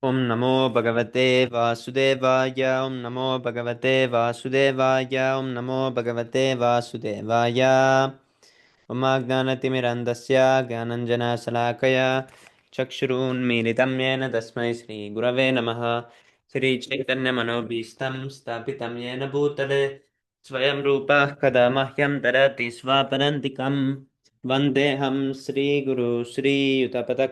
Om Namo Bhagavate Vasudevaya. Om Namo Bhagavate Vasudevaya. Om Namo Bhagavate Vasudevaya. Om Agnanatimirandasya Gyananjana Salakaya Chakshurunmilitam Yena Tasmai Shri Gurave Namaha. Shri Chaitanya Manobhistam Stapitam Yena Bhutale Swayam Rupa Kada Mahyam Tarati Swaparantikam Vandeham Sri Guru Sri Utapata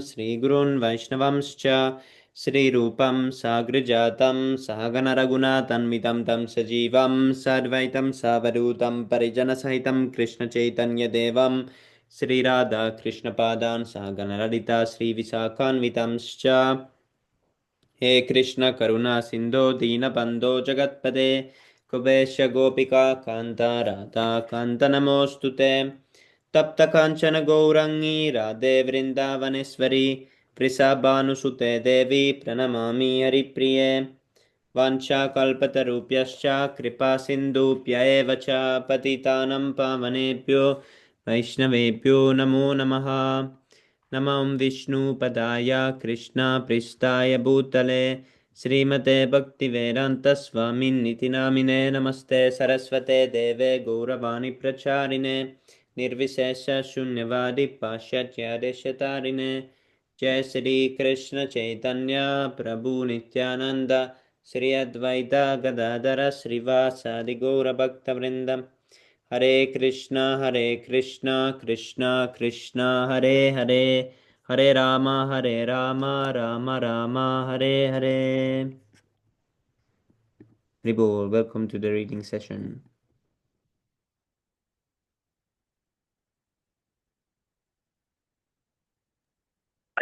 Sri Gurun Vaishnavamscha Sri Rupam Sagrajatam Sahagana Raghunathanvitam Tam Sajivam Sadvaitam Savadutam Parijana Sahitam Krishna Chaitanya Devam Sri Radha Krishna Padan Sahagana Radita Sri Visakhanvitamscha हे कृष्ण करुणा सिंधो दीनबंधो जगत्पते कुबेश गोपिका कांता राधा कांत नमोस्तुते तप्त कांचन गौरंगी राधे वृंदावनेश्वरी वृषभानुसुते देवी प्रणमामि हरिप्रिये वाञ्छाकल्पतरुभ्यश्च कृपा सिन्धुभ्य एव च पतितानं पावनेभ्यो वैष्णवेभ्यो नमो नमः नमो विष्णुपदाय कृष्णपृष्ठाय भूतले श्रीमते भक्तिवेदान्तस्वामिन्निति नामिने नमस्ते सरस्वते देवे गौरवाणी प्रचारिणे निर्विशेषशून्यवादी पाश्चात्यदेशतारिणे जय श्री कृष्ण चैतन्य प्रभु नित्यानंद श्री अद्वैता गदाधर श्रीवासादि गौरभक्तवृंदम हरे Krishna Krishna Krishna Hare Hare Hare Ram Ram Ram Hare Hare. Ribol, welcome to the reading session.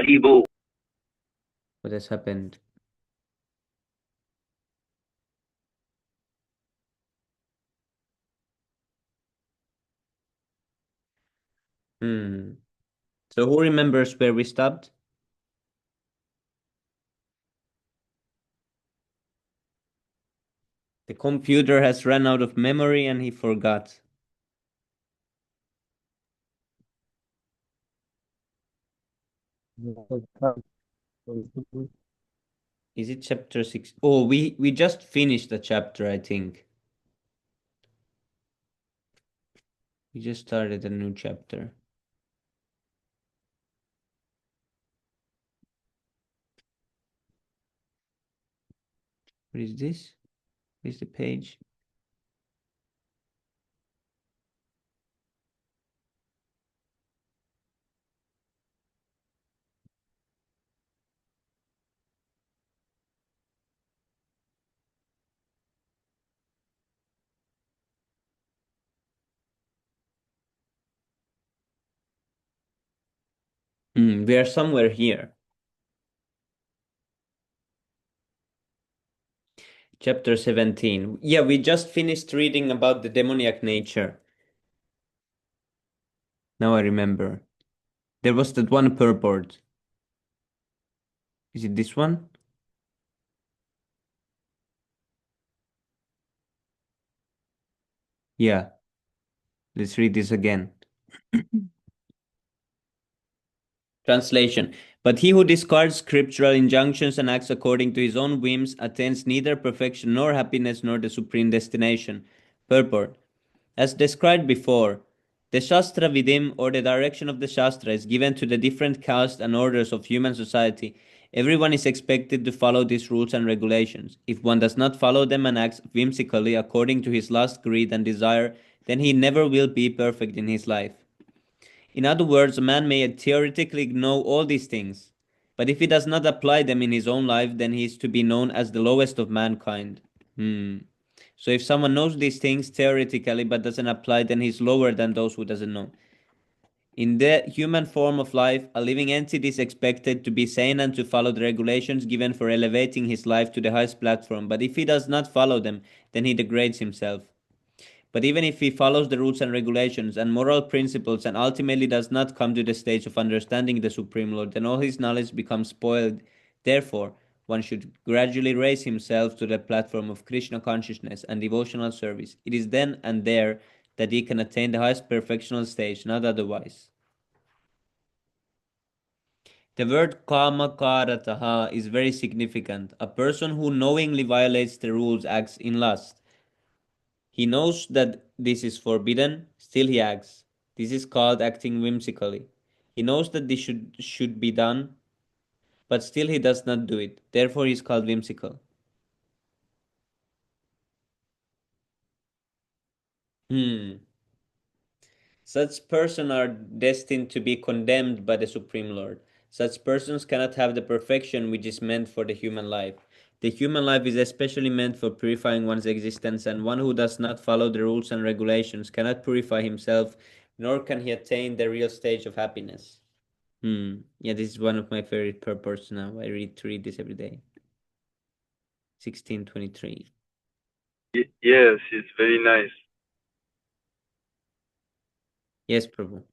Ribol. What has happened? So who remembers where we stopped? The computer has run out of memory and he forgot. Is it chapter 6? Oh, we just finished the chapter, I think. We just started a new chapter. What is this? What is the page? We are somewhere here. Chapter 17. Yeah, we just finished reading about the demoniac nature. Now I remember. There was that one purport. Is it this one? Yeah. Let's read this again. Translation. But he who discards scriptural injunctions and acts according to his own whims attains neither perfection nor happiness nor the supreme destination. Purport. As described before, the Shastra Vidim, or the direction of the Shastra, is given to the different castes and orders of human society. Everyone is expected to follow these rules and regulations. If one does not follow them and acts whimsically according to his lust, greed, and desire, then he never will be perfect in his life. In other words, a man may theoretically know all these things, but if he does not apply them in his own life, then he is to be known as the lowest of mankind. So if someone knows these things theoretically but doesn't apply, then he's lower than those who doesn't know. In the human form of life, a living entity is expected to be sane and to follow the regulations given for elevating his life to the highest platform, but if he does not follow them, then he degrades himself. But even if he follows the rules and regulations and moral principles and ultimately does not come to the stage of understanding the Supreme Lord, then all his knowledge becomes spoiled. Therefore, one should gradually raise himself to the platform of Krishna consciousness and devotional service. It is then and there that he can attain the highest perfectional stage, not otherwise. The word kamakarataha is very significant. A person who knowingly violates the rules acts in lust. He knows that this is forbidden, still he acts. This is called acting whimsically. He knows that this should be done, but still he does not do it. Therefore he is called whimsical. Hmm. Such persons are destined to be condemned by the Supreme Lord. Such persons cannot have the perfection which is meant for the human life. The human life is especially meant for purifying one's existence, and one who does not follow the rules and regulations cannot purify himself, nor can he attain the real stage of happiness. Yeah, this is one of my favorite purports now. I read this every day. 1623. Yes, it's very nice. Yes, Prabhu.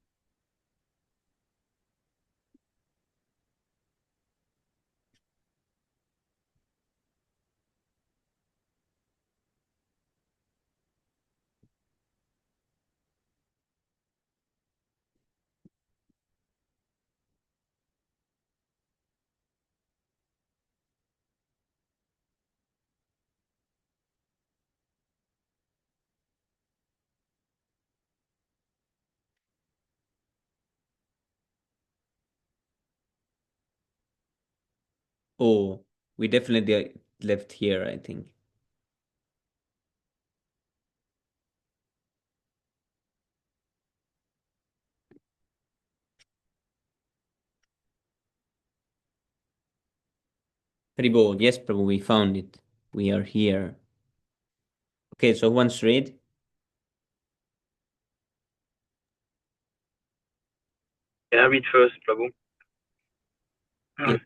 Oh, we definitely left here, I think. Haribol, yes, Prabhu, we found it. We are here. Okay, so once read. Can I read first, Prabhu? Yes.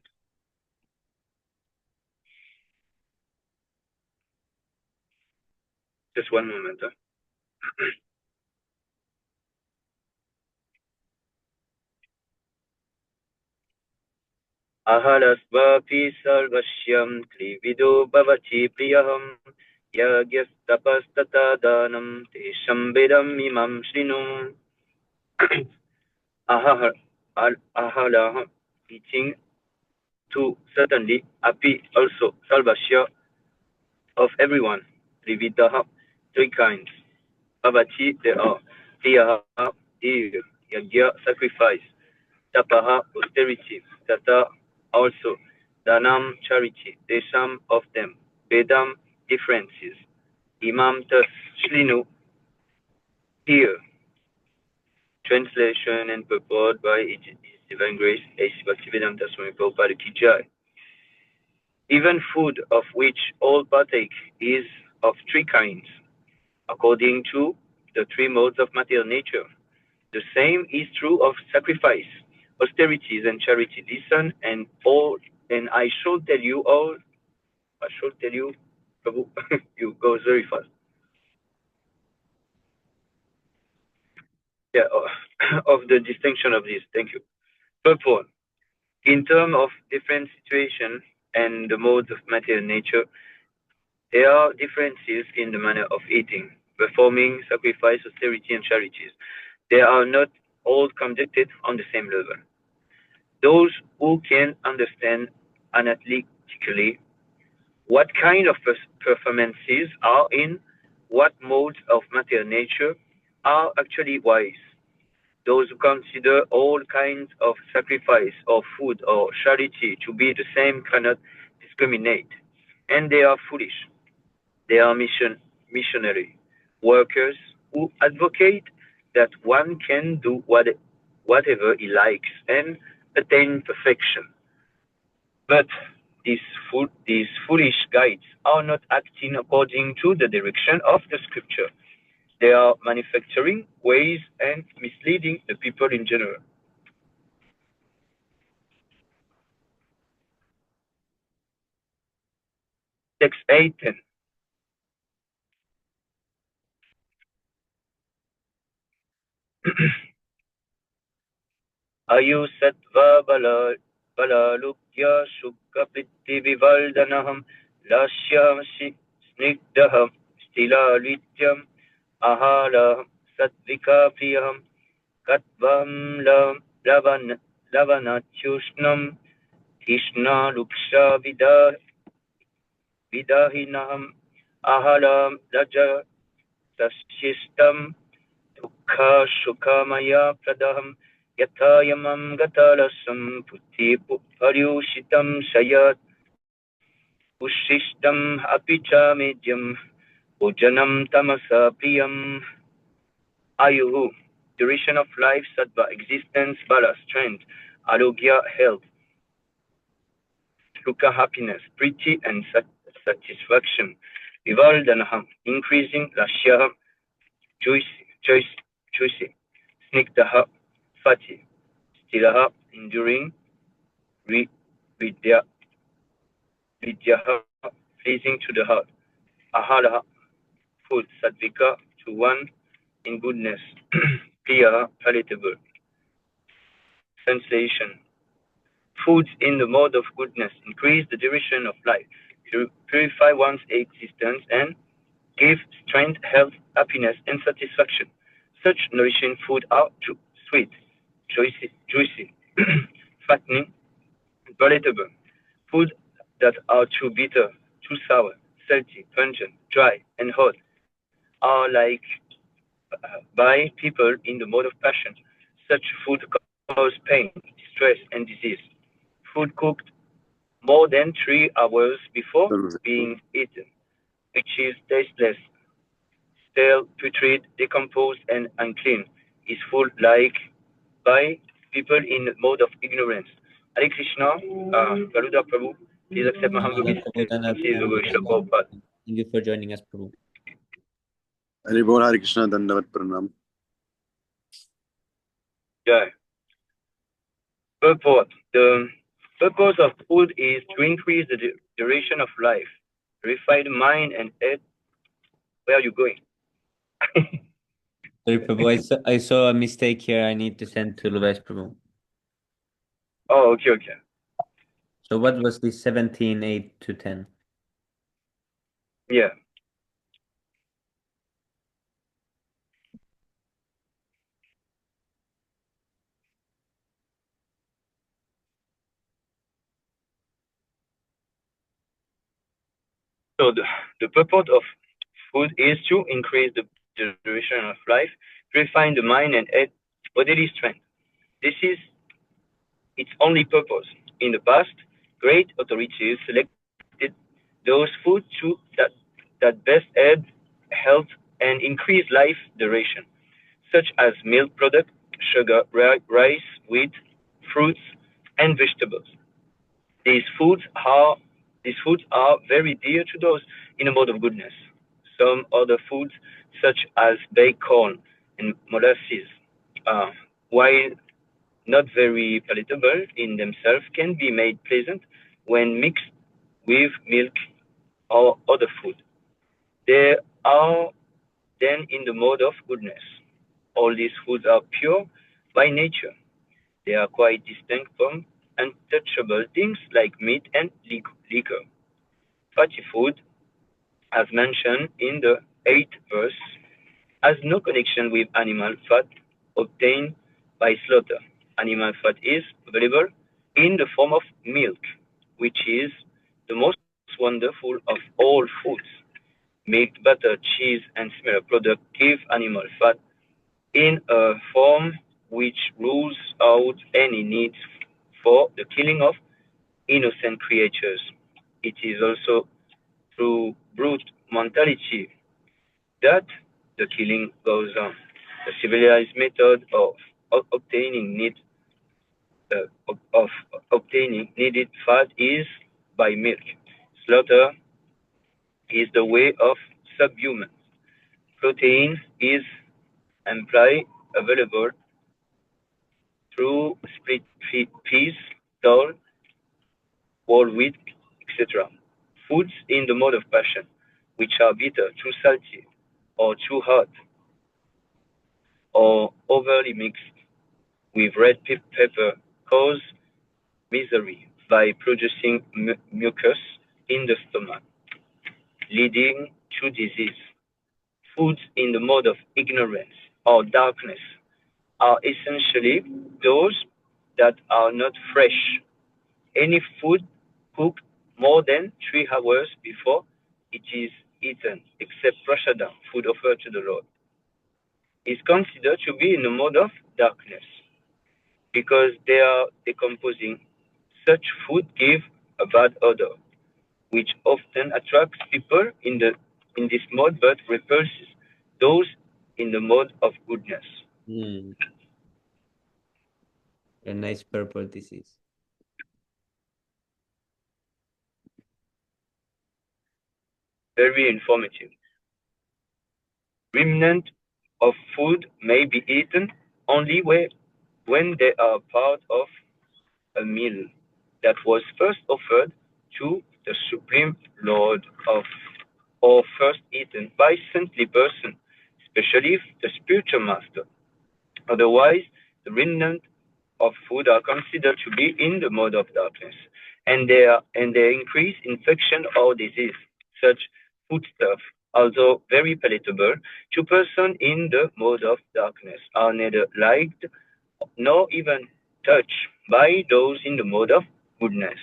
Just one moment. Ahalasvapi sarvasyam trivido bhavati priyaham yagyastapastata danam tesham vedam imam shrinu. Ahala teaching to certainly api also salvasya of everyone. Trividaha, three kinds. Bhavati, there are. Priyaha, dear. Yagya, sacrifice. Tapaha, austerity. Tata, also. Danam, charity. Desham, of them. Vedam, differences. Imam, thus. Shlinu, here. Translation and purport by His Divine Grace, A. Bhaktivedanta Swami Prabhupada Ki Jai. Even food of which all partake is of three kinds, according to the three modes of material nature. The same is true of sacrifice, austerities, and charity. Listen, and all, and I shall tell you all. I shall tell you, Prabhu, you go very fast. Yeah, of the distinction of this. Thank you. Purport. In terms of different situations and the modes of material nature, there are differences in the manner of eating, performing sacrifice, austerity, and charities. They are not all conducted on the same level. Those who can understand analytically what kind of performances are in what modes of material nature are actually wise. Those who consider all kinds of sacrifice or food or charity to be the same cannot discriminate, and they are foolish. They are missionary workers who advocate that one can do whatever he likes and attain perfection. But these foolish guides are not acting according to the direction of the scripture. They are manufacturing ways and misleading the people in general. Text 8:10. Ayusattva balalukya shukapiti vivaldhanaham lashyam snigdaham stilalityam ahala satvika priyam katvam lavan lavanatyushnam tishna luksha vidahinam ahalam raja tashistam dukha shukamaya pradaham yatayamam gatalasam putti paryushitam sayat ushishtam apicha medyam bhojanam tamasa priyam ayuhu, duration of life, sattva, existence, bala, strength, arogya, health, sukha, happiness, priti, and satisfaction, vivaldanaha, increasing, lashya, juicy, snigdaha, fatty, stilaha, enduring, vidya, vidyaha, pleasing to the heart, ahalaha, food, sattvika, to one in goodness, priyaha, palatable. Translation: foods in the mode of goodness increase the duration of life, purify one's existence, and give strength, health, happiness, and satisfaction. Such nourishing food are sweet, juicy, fattening, and palatable. Food that are too bitter, too sour, salty, pungent, dry, and hot are like by people in the mode of passion. Such food cause pain, distress, and disease. Food cooked more than 3 hours before being eaten, which is tasteless, stale, putrid, decomposed, and unclean, is food like by people in mode of ignorance. Hare Krishna, Garuda Prabhu, please accept my humble Prabhu, obeisances. Sincere devotion of Prabhupada. Thank you for joining us, Prabhu. Hare Bol, Hare Krishna, Dandavat Pranam. Yeah. Purport. The purpose of food is to increase the duration of life, purify the mind and head. Where are you going? Sorry, Prabhu, I saw a mistake here. I need to send to Luvesh, Prabhu. Oh, okay. So what was the 17, 8 to 10? Yeah. So the purpose of food is to increase the duration of life, purify the mind and add bodily strength. This is its only purpose. In the past, great authorities selected those foods that best add health and increase life duration, such as milk products, sugar, rice, wheat, fruits, and vegetables. These foods are very dear to those in a mode of goodness. Some other foods, such as baked corn and molasses, while not very palatable in themselves, can be made pleasant when mixed with milk or other food. They are then in the mode of goodness. All these foods are pure by nature. They are quite distinct from untouchable things like meat and liquor. Fatty food, as mentioned in the 8th verse, has no connection with animal fat obtained by slaughter. Animal fat is available in the form of milk, which is the most wonderful of all foods. Milk, butter, cheese, and similar products give animal fat in a form which rules out any need for the killing of innocent creatures. It is also through brute mentality that the killing goes on. The civilized method of obtaining needed fat is by milk. Slaughter is the way of subhuman. Protein is amply available through split peas, dal, whole wheat, etc. Foods in the mode of passion, which are bitter, too salty, or too hot, or overly mixed with red pepper, cause misery by producing mucus in the stomach, leading to disease. Foods in the mode of ignorance or darkness are essentially those that are not fresh. Any food cooked more than 3 hours before it is eaten, except prasadam, food offered to the Lord, is considered to be in the mode of darkness because they are decomposing. Such food give a bad odor, which often attracts people in this mode but repulses those in the mode of goodness. A nice purport this is. Very informative. Remnant of food may be eaten only when they are part of a meal that was first offered to the Supreme Lord or first eaten by saintly person, especially the spiritual master. Otherwise, the remnant of food are considered to be in the mode of darkness, and they increase infection or disease. Such foodstuff, although very palatable to person in the mode of darkness, are neither liked nor even touched by those in the mode of goodness.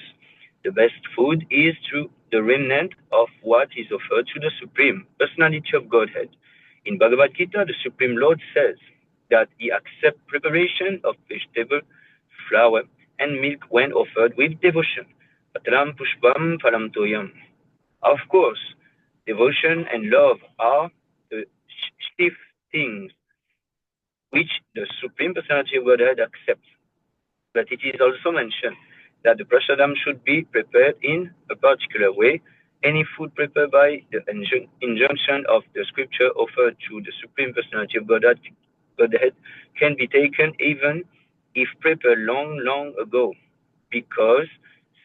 The best food is through the remnant of what is offered to the Supreme Personality of Godhead. In Bhagavad Gita, the Supreme Lord says that he accepts preparation of vegetable, flour, and milk when offered with devotion. Patram pushpam phalam toyam. Of course, devotion and love are the chief things which the Supreme Personality of Godhead accepts. But it is also mentioned that the prasadam should be prepared in a particular way. Any food prepared by the injunction of the scripture offered to the Supreme Personality of Godhead can be taken even if prepared long, long ago, because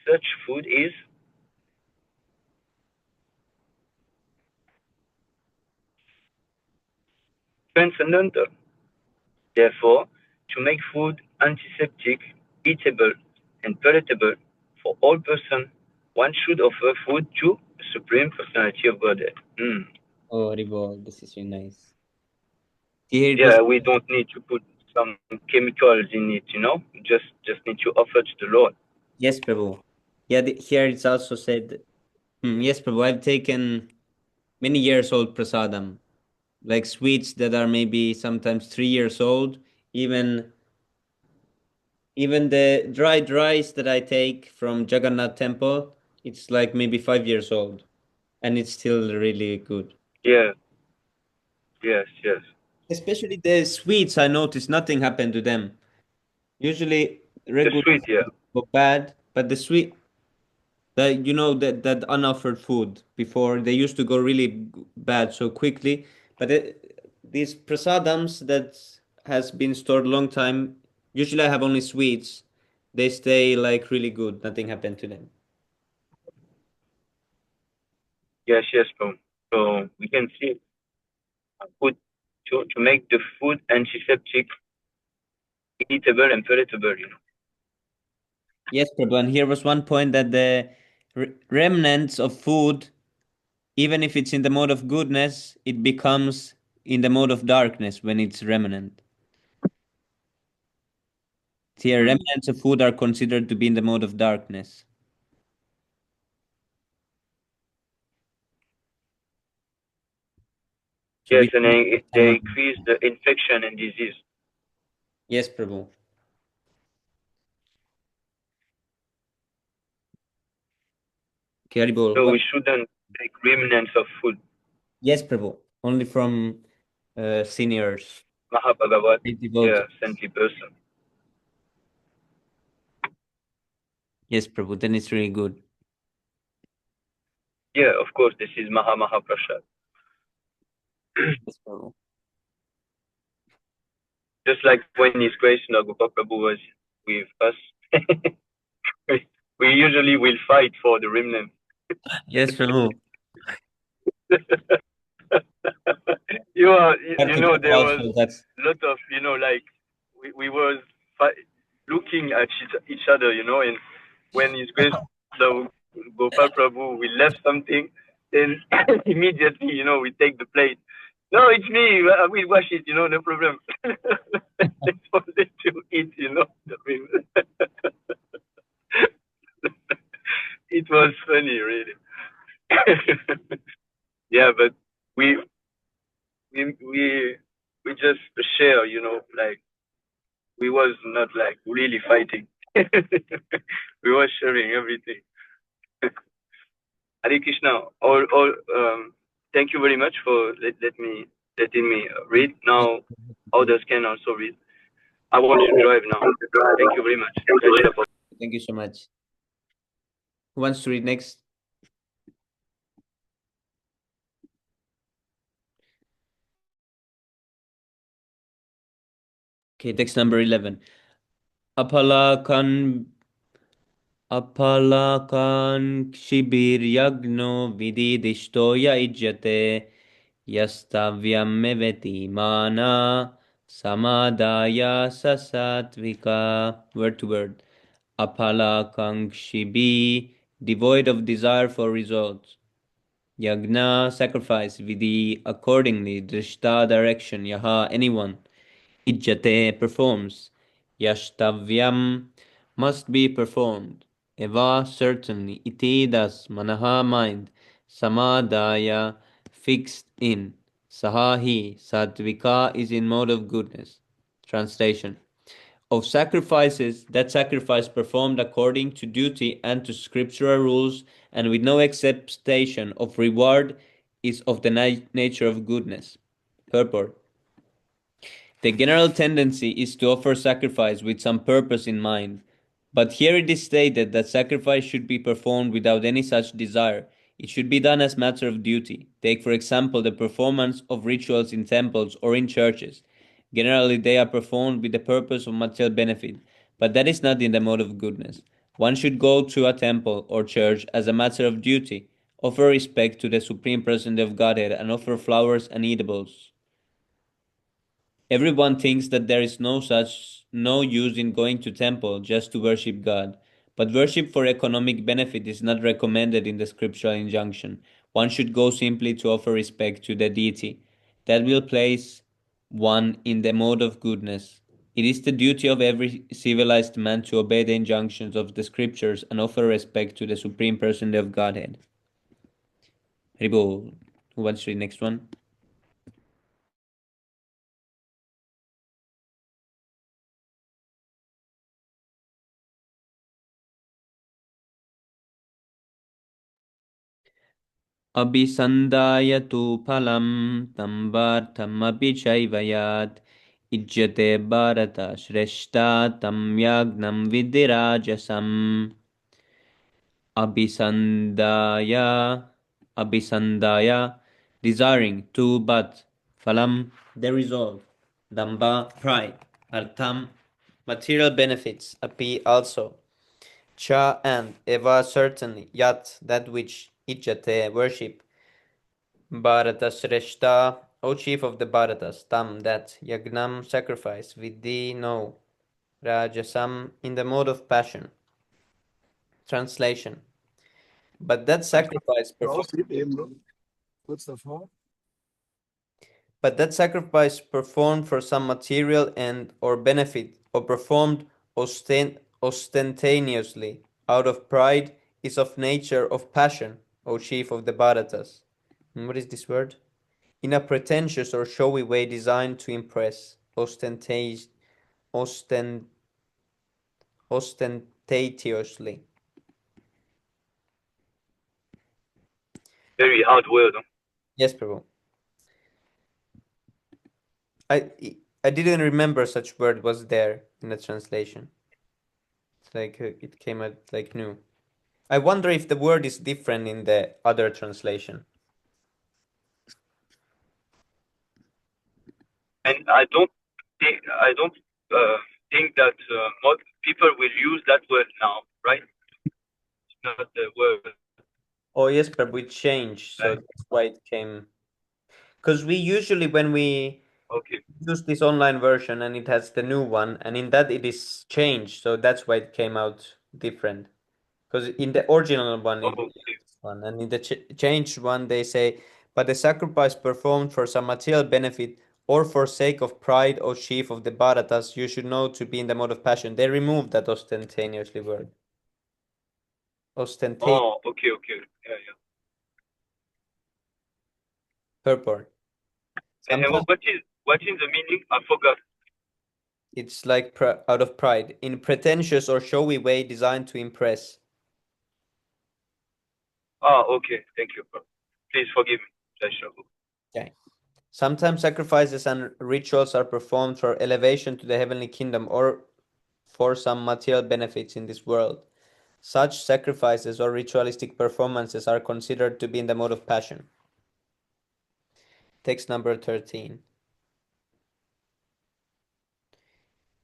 such food is transcendental. Therefore, to make food antiseptic, eatable, and palatable for all persons, one should offer food to the Supreme Personality of Godhead. Oh, Ribol, this is really nice. Here it Yeah, was. we don't need to put some chemicals in it, just need to offer to the Lord. Yes, Prabhu. Yeah, here it's also said. Yes, Prabhu. I've taken many years old prasadam, like sweets that are maybe sometimes 3 years old. Even even the dried rice that I take from Jagannath Temple, it's like maybe 5 years old, and it's still really good. Yeah, yes. Especially the sweets, I noticed nothing happened to them. Usually The regular sweet, yeah. food go bad, but the sweet, that unoffered food before they used to go really bad so quickly. But these prasadams that has been stored a long time, usually I have only sweets. They stay like really good. Nothing happened to them. Yes, so we can see food to make the food antiseptic, eatable, and palatable. Yes, Prabhu. And here was one point that the remnants of food, even if it's in the mode of goodness, it becomes in the mode of darkness when it's remnant. Here, Mm. remnants of food are considered to be in the mode of darkness. So Yes, we and can they increase the infection and disease. Yes, Prabhu. Caribou. So What? we shouldn't take remnants of food. Yes, Prabhu. Only from seniors, Mahabhagavat, yeah, devotees. saintly person. Yes, Prabhu. Then it's really good. Yeah, of course, this is Maha Prasad. Yes, Prabhu. Just like when His Grace Nagopa Prabhu was with us, we usually will fight for the remnant. Yes, Prabhu. There was Also, that's a lot of, like we was looking at each other, and when His Grace Gopal Prabhu we left something, then immediately, we take the plate No, it's me. I will wash it, no problem. It's only to eat, I mean, it was funny, really. Yeah, but we we we we just share, like we was not like really fighting. We was sharing everything. Hare Krishna. All. Thank you very much for letting me read. Now others can also read. I want to drive now. Thank you very much. Thank you so much. Who wants to read next? Okay, text number 11. Apalakan Apalakankshibiryagno vididishtoya ijjate yastavyam meveti mana samadaya sasatvika. Word to word. Apalakangshibi, devoid of desire for results. Yagna, sacrifice. Vidi, accordingly. Drishta, direction. Yaha, anyone. Ijjate, performs. Yashtavyam, must be performed. Eva, certainly. Iti, thus. Manaha, mind. Samadaya, fixed in. Sahahi, satvika is in mode of goodness. Translation of sacrifices, that sacrifice performed according to duty and to scriptural rules and with no acceptation of reward is of the nature of goodness. Purport. The general tendency is to offer sacrifice with some purpose in mind, but here it is stated that sacrifice should be performed without any such desire. It should be done as matter of duty. Take, for example, the performance of rituals in temples or in churches. Generally, they are performed with the purpose of material benefit, but that is not in the mode of goodness. One should go to a temple or church as a matter of duty, offer respect to the Supreme Person of Godhead, and offer flowers and eatables. Everyone thinks that there is no use in going to temple just to worship God. But worship for economic benefit is not recommended in the scriptural injunction. One should go simply to offer respect to the deity. That will place one in the mode of goodness. It is the duty of every civilized man to obey the injunctions of the scriptures and offer respect to the Supreme Person of Godhead. Haribol. Who wants to read next one? अभिसन्धाय तु फलं तम्बार्थमपि चैवयात् इज्यते भारत श्रेष्ठा तं याज्ञं विधिराजसम् Abhisandaya Abhisandaya desiring to but Phalam the result Damba pride Artham material benefits Api also Cha and Eva certainly Yat that which Ijate worship Bharata Sreshta, O chief of the Bharatas, Tam that Yagnam sacrifice, Vidhi no, Rajasam in the mode of passion. Translation. But that sacrifice performed but that sacrifice performed for some material end or benefit, or performed ostentaneously out of pride, is of nature of passion, O chief of the Bharatas. And what is this word? In a pretentious or showy way designed to impress, ostentatiously. Very hard word. Huh? Yes, Prabhu. I didn't remember such word was there in the translation. It's like it came out like new. I wonder if the word is different in the other translation. And I don't think that most people will use that word now, right? It's not the word. Oh yes, but we changed, so that's why it came. Because we usually when we use this online version and it has the new one, and in that it is changed, so that's why it came out different. Because in the original one, it is one, and in the changed one, they say but the sacrifice performed for some material benefit or for sake of pride or chief of the Bharatas, you should know to be in the mode of passion. They removed that ostentatiously word. Ostentatious Oh, okay. Yeah. purport. And Sometimes what is the meaning? I forgot. it's like out of pride, in pretentious or showy way designed to impress. Ah, okay. Thank you, bro. Please forgive me. Jai Shri Ram. Okay. Sometimes sacrifices and rituals are performed for elevation to the heavenly kingdom or for some material benefits in this world. Such sacrifices or ritualistic performances are considered to be in the mode of passion. Text number 13.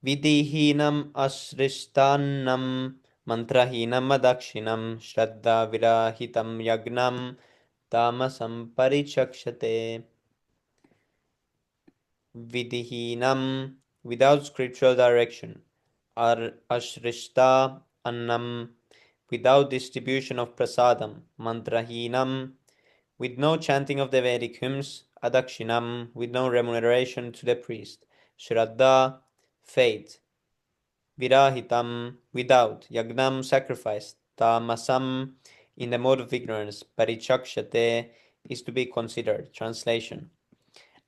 Vidihinam asristannam mantrahinam adakshinam shraddha virahitam yagnam tamasam parichakshate. Vidihinam, without scriptural direction. Ashrishta annam, without distribution of prasadam. Mantrahinam, with no chanting of the Vedic hymns. Adakshinam, with no remuneration to the priest. Shraddha, faith. Virahitam, without. Yagnam, sacrifice. Tamasam, in the mode of ignorance. Parichakshate, is to be considered. Translation.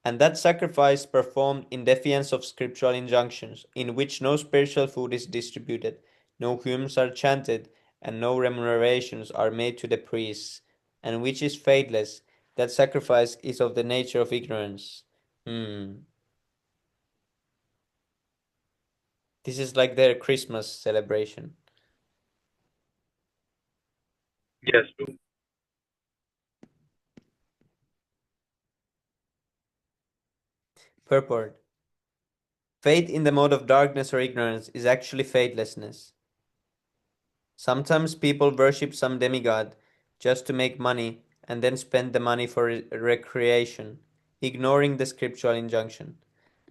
And that sacrifice performed in defiance of scriptural injunctions, in which no spiritual food is distributed, no hymns are chanted, and no remunerations are made to the priests, and which is faithless, that sacrifice is of the nature of ignorance. This is like their Christmas celebration. Yes, bro. Purport. Faith in the mode of darkness or ignorance is actually faithlessness. Sometimes people worship some demigod just to make money and then spend the money for recreation, ignoring the scriptural injunction.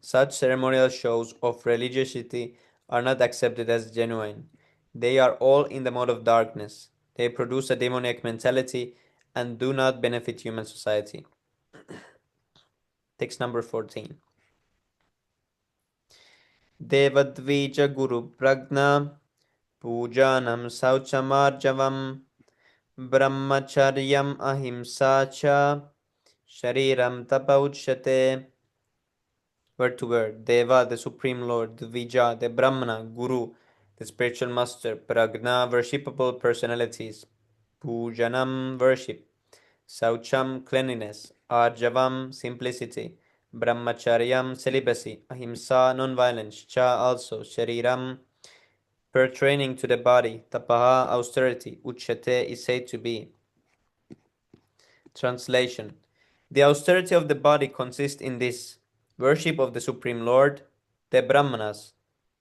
Such ceremonial shows of religiosity are not accepted as genuine. They are all in the mode of darkness. They produce a demoniac mentality and do not benefit human society. Text number 14. Devadvija Guru Pragna Pujanam Sauchamarjavam Brahmacharyam ahimsa cha shariram tapa uchyate. Word to word. Deva, the Supreme Lord. Dvija, the Brahmana, Guru, the spiritual master. Pragna, worshipable personalities. Pujanam, worship. Saucham, cleanliness. Arjavam, simplicity. Brahmacharyam, celibacy. Ahimsa, non-violence. Cha, also. Shariram, pertaining to the body. Tapaha, austerity. Uchyate is said to be. Translation. The austerity of the body consists in this: worship of the Supreme Lord, the Brahmanas,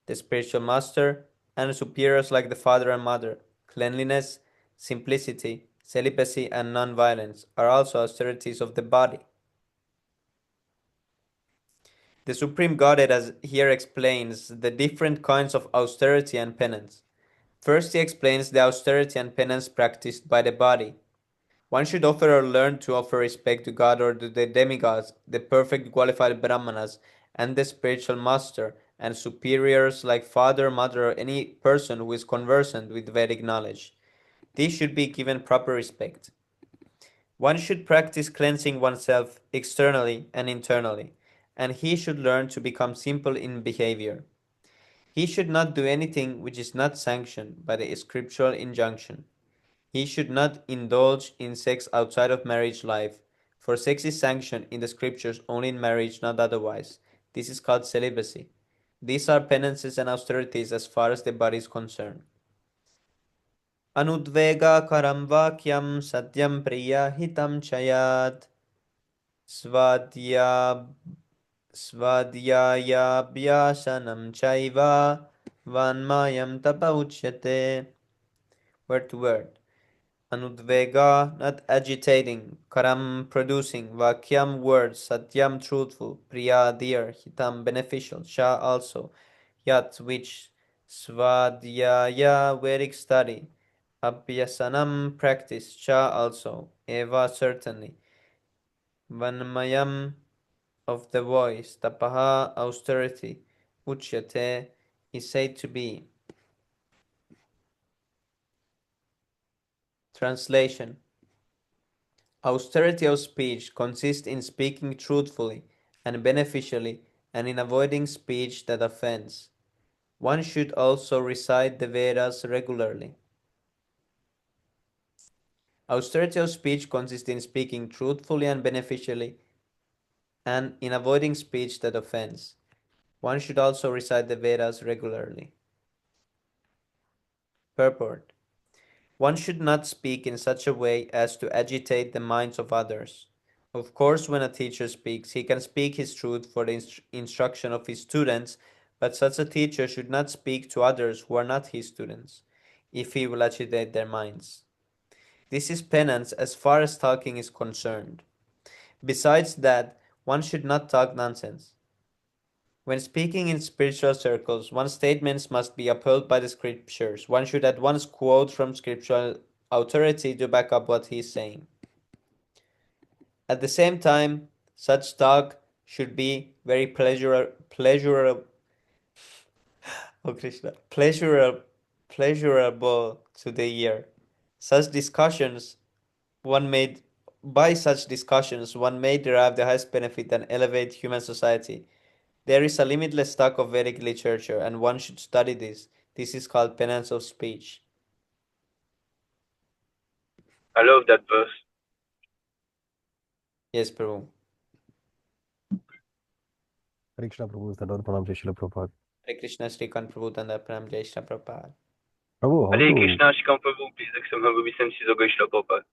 the spiritual master, and superiors like the father and mother. Cleanliness, simplicity, celibacy, and non-violence are also austerities of the body. The Supreme Godhead as here explains the different kinds of austerity and penance. First, he explains the austerity and penance practiced by the body. One should offer or learn to offer respect to God or to the demigods, the perfect qualified Brahmanas, and the spiritual master, and superiors like father, mother, or any person who is conversant with Vedic knowledge. These should be given proper respect. One should practice cleansing oneself externally and internally, and he should learn to become simple in behavior. He should not do anything which is not sanctioned by the scriptural injunction. He should not indulge in sex outside of marriage life, for sex is sanctioned in the scriptures only in marriage, not otherwise. This is called celibacy. These are penances and austerities as far as the body is concerned. Anudvega karam vakyam satyam priya hitam chayat svadya svadhyayabhyasanam chaiva vanmayam tapa uchyate. Word to word. Anudvega, not agitating. Karam, producing. Vakyam, words. Satyam, truthful. Priya, dear. Hitam, beneficial. Sha, also. Yat, which. Svadhyaya, Vedic study. Abhyasanam, practice. Cha, also. Eva, certainly. Vanmayam of the voice, tapaha, austerity, uchyate, is said to be. Translation. Austerity of speech consists in speaking truthfully and beneficially and in avoiding speech that offends. One should also recite the Vedas regularly. Austerity of speech consists in speaking truthfully and beneficially and in avoiding speech that offends. One should also recite the Vedas regularly. Purport. One should not speak in such a way as to agitate the minds of others. Of course, when a teacher speaks, he can speak his truth for the instruction of his students, but such a teacher should not speak to others who are not his students, if he will agitate their minds. This is penance as far as talking is concerned. Besides that, one should not talk nonsense. When speaking in spiritual circles, one's statements must be upheld by the scriptures. One should at once quote from scriptural authority to back up what he is saying. At the same time, such talk should be very pleasurable, oh Krishna, pleasurable to the ear. Such discussions, one may, by such discussions, one may derive the highest benefit and elevate human society. There is a limitless stock of Vedic literature, and one should study this. This is called penance of speech. I love that verse. Yes, Prabhu. Hare Krishna Prabhu, Dandavad Pranam, Jai Srila Prabhupada. Hare Krishna, Srikant Prabhu, Dandavad Pranam, Jai Srila Prabhupada. Prabhu, how Hare to... Krishna, Shikam Prabhu, please accept my obeisance to Gaishla Prabhupada.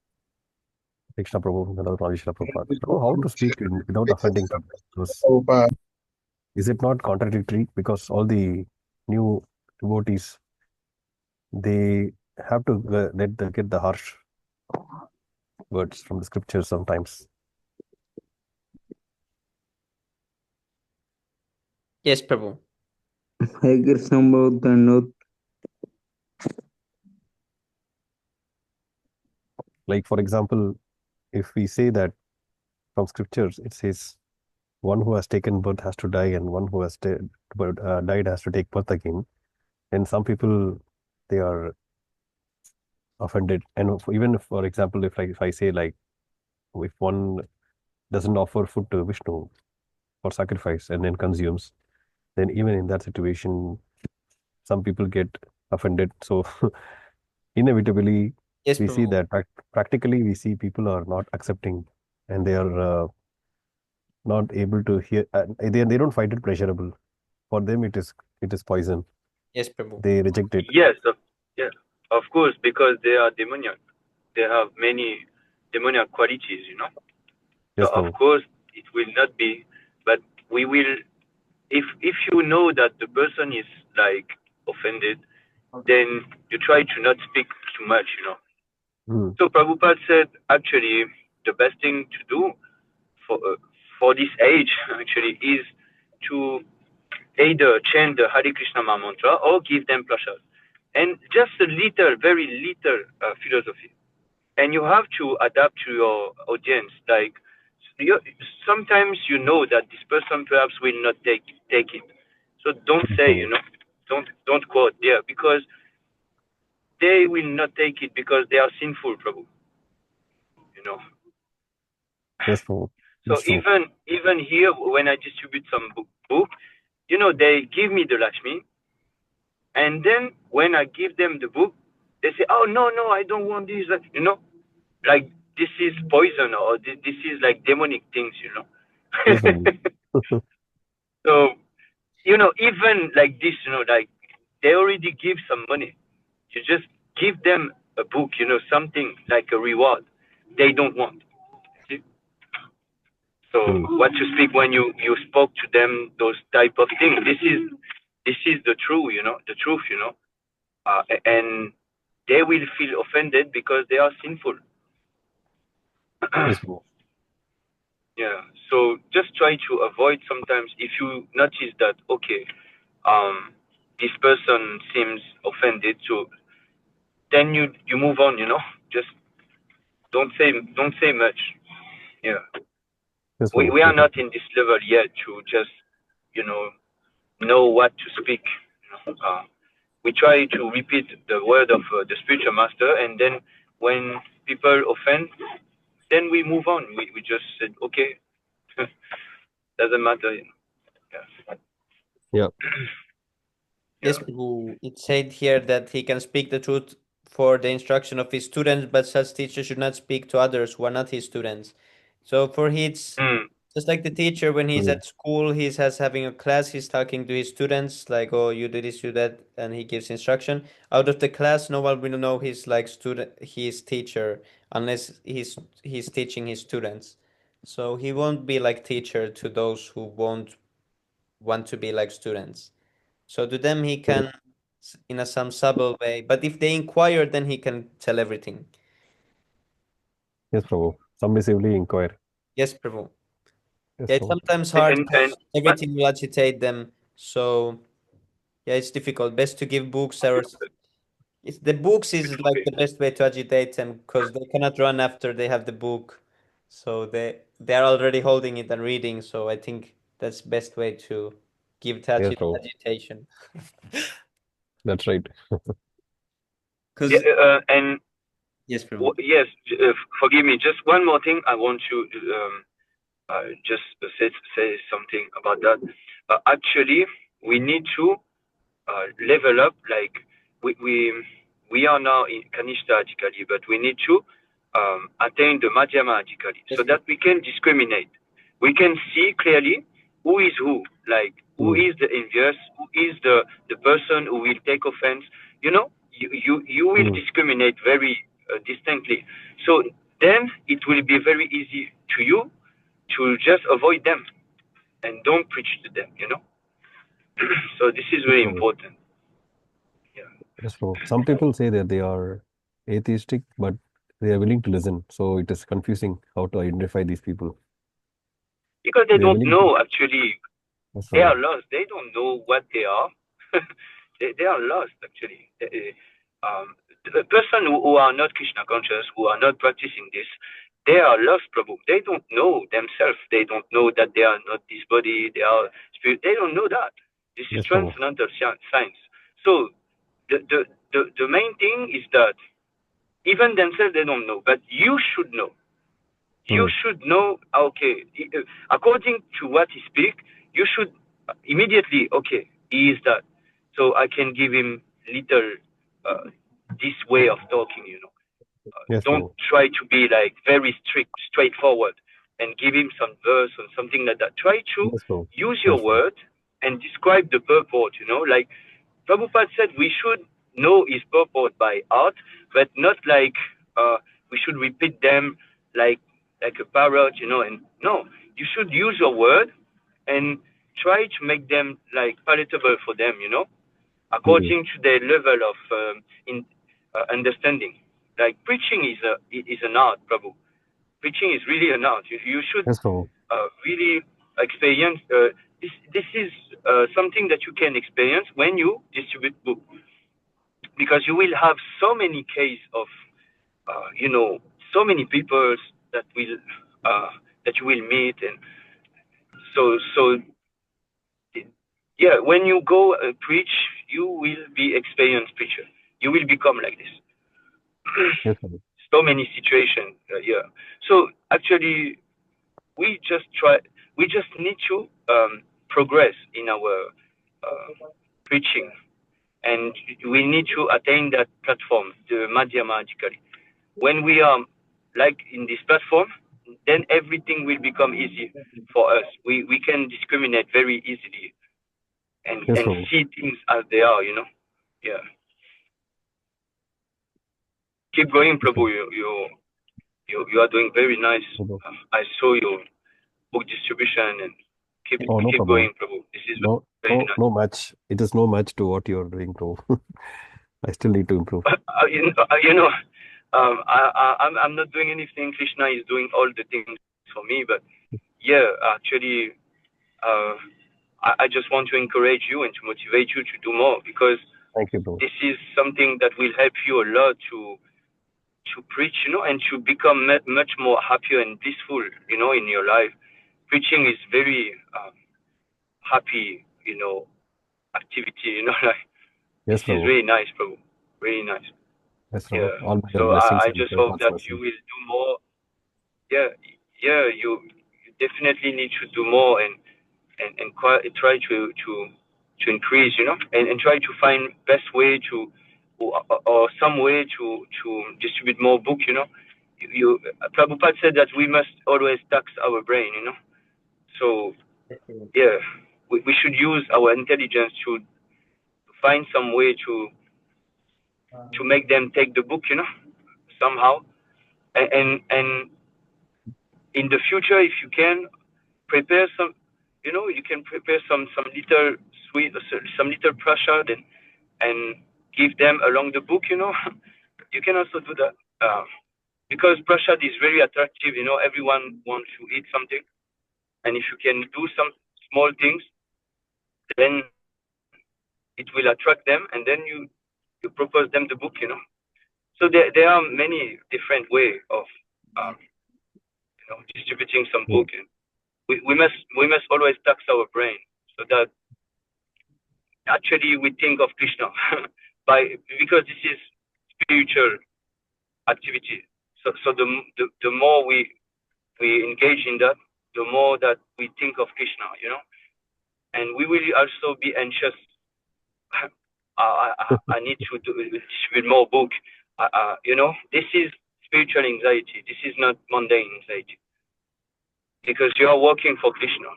Hare Krishna Prabhu, Dandavad Pranam, Jai Srila Prabhupada. Prabhu, how to speak without offending people? Because is it not contradictory? Because all the new devotees, they have to get the harsh words from the scriptures sometimes. Yes, Prabhu. Hare Krishna Prabhu, Dandavad. Like, for example, if we say that from scriptures, it says one who has taken birth has to die and one who has died has to take birth again. And some people, they are offended. And even if, for example, if I say like, if one doesn't offer food to Vishnu for sacrifice and then consumes, then even in that situation, some people get offended. So inevitably, Yes, we see Prabhu. that practically we see people are not accepting and they are not able to hear. They don't find it pleasurable. For them, it is poison. Yes, Prabhu. They reject it. Yes, of course, because they are demoniac. They have many demoniac qualities, you know. Yes, So of Prabhu. course it will not be, but we will. If you know that the person is like offended, then you try to not speak too much, you know. So Prabhupada said actually the best thing to do for this age actually is to either chant the Hare Krishna mantra or give them prasad, and just a little, very little philosophy, and you have to adapt to your audience. Like sometimes you know that this person perhaps will not take it, so don't say, you know, don't quote there, because they will not take it because they are sinful, Prabhu. You know. Yes, Prabhu. So even here, when I distribute some book, you know, they give me the Lakshmi, and then when I give them the book, they say, "Oh no, I don't want this." You know, like this is poison, or this is like demonic things. You know. Yes, Prabhu. So you know, even like this, you know, like they already give some money. You just give them a book, you know, something like a reward. They don't want. See? So what to speak when you spoke to them, those type of things. This is the truth, you know, and they will feel offended because they are sinful. Yes, Prabhu. Yeah. So just try to avoid sometimes if you notice that okay, this person seems offended, so then you move on, you know. Just don't say much. Yeah. Yes, We Prabhu. are not in this level yet to just, know what to speak. We try to repeat the word of the spiritual master, and then when people offend, then we move on. We just said, okay, doesn't matter. Yeah. Yeah. Yes, Prabhu. It said here that he can speak the truth for the instruction of his students, but such teacher should not speak to others who are not his students. So for it's Mm. just like the teacher when he's Mm. at school, he's has having a class, he's talking to his students like, oh, you do this, you that, and he gives instruction. Out of the class, no one will know he's like student, he's teacher, unless he's teaching his students. So he won't be like teacher to those who won't want to be like students. So to them, he can, in a some subtle way, but if they inquire, then he can tell everything. Yes, Prabhu. Submissively inquire. Yes, Prabhu. Yes, Yeah, it's Prabhu. sometimes hard And because everything will agitate them. So yeah, it's difficult. Best to give books or it's the books is like the best way to agitate them because they cannot run after they have the book. So they're already holding it and reading. So I think that's best way to give the Yes, Prabhu. agitation. That's right. Because and yes, Prabhu. yes, forgive me. Just one more thing. I want to just say something about that. Actually, we need to level up. Like we are now in Kanishta Adhikari, but we need to attain the Madhyama Adhikari so that we can discriminate. We can see clearly who is who, like who is the envious, who is the person who will take offense. You will discriminate very distinctly. So then it will be very easy to you to just avoid them and don't preach to them. So this is very Prabhu. important. Yes, Prabhu. Some people say that they are atheistic, but they are willing to listen. So it is confusing how to identify these people. Because they They are don't willing to. know, actually. Yes, They are Prabhu. lost. They don't know what they are. they are lost, actually. The person who are not Krishna conscious, who are not practicing this, they are lost, Prabhu. They don't know themselves. They don't know that they are not this body. They are spirit. They don't know that. This is Yes, Prabhu. transcendental science. So the main thing is that even themselves they don't know, but you should know. You should know, okay, according to what he speak, you should immediately, okay, he is that. So I can give him little this way of talking. Yes, Don't Prabhu. try to be like very strict, straightforward, and give him some verse or something like that. Try to Yes, Prabhu. use your Yes, Prabhu. word and describe the purport, like Prabhupada said, we should know his purport by heart, but not like we should repeat them like a parrot, and no, you should use your word and try to make them like palatable for them, according to their level of understanding. Like preaching is an art, Prabhu. Preaching is really an art. You should Yes, Prabhu. really experience. This is something that you can experience when you distribute book, because you will have so many cases of, so many people that will that you will meet, and so yeah, when you go preach, you will be experienced preacher. You will become like this. Yes, Prabhu. So many situations, yeah. So actually, we just need to progress in our preaching, and we need to attain that platform, the Madhyama Adhikari. When we are like in this platform, then everything will become easy for us. We can discriminate very easily and Yes, Prabhu. see things as they are, Yeah. Keep going, Yes, Prabhu. Prabhu. You are doing very nice. Prabhu. I saw your book distribution, and keep Oh, no keep problem. going, Prabhu. This is No, very no, nice. no match. It is no match to what you're doing, Prabhu. I still need to improve. I'm not doing anything. Krishna is doing all the things for me. But yeah, actually, I just want to encourage you and to motivate you to do more, because Thank you, Prabhu. this is something that will help you a lot to preach, and to become much more happier and blissful, in your life. preaching is very happy, activity, like Yes, this is Prabhu. really nice, Prabhu. Really nice. Yes, Yeah. Prabhu. All my So blessings I and just hope Prabhupada's that mercy. you will do more. Yeah, you definitely need to do more and try to increase, and try to find best way to or some way to distribute more book, Prabhupada said that we must always tax our brain, So yeah, we should use our intelligence to find some way to make them take the book, somehow. And in the future, if you can prepare some, you can prepare some little sweet, some little prasad and give them along the book, You can also do that. Because prasad is very attractive, everyone wants to eat something. And if you can do some small things, then it will attract them, and then you propose them the book, So there are many different ways of distributing some book. And we must always tax our brain so that actually we think of Krishna because this is spiritual activity. So the more we engage in that, the more that we think of Krishna, and we will also be anxious. I need to distribute more book. This is spiritual anxiety. This is not mundane anxiety, because you are working for Krishna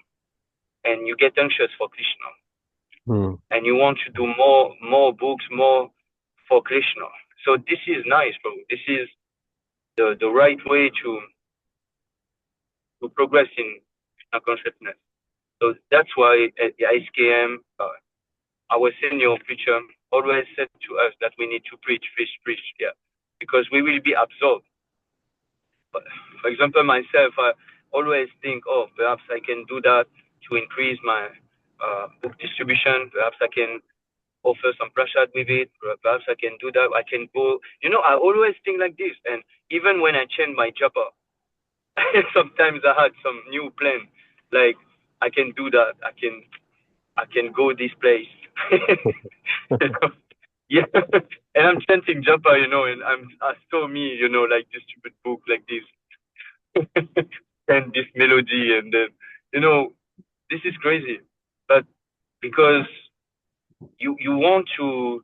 and you get anxious for Krishna, and you want to do more books, more for Krishna. So this is nice, bro. This is the right way to progress in Krishna consciousness. So that's why at the ISKM, our senior preacher always said to us that we need to preach, yeah, because we will be absorbed. But for example, myself, I always think, oh, perhaps I can do that to increase my book distribution. Perhaps I can offer some prasad with it. Perhaps I can do that. I can go. I always think like this. And even when I change my japa, sometimes I had some new plan. Like I can do that. I can go this place. Yeah. And I'm chanting japa, and I saw me, like distribute book like this. And this melody, and then this is crazy. But because you want to,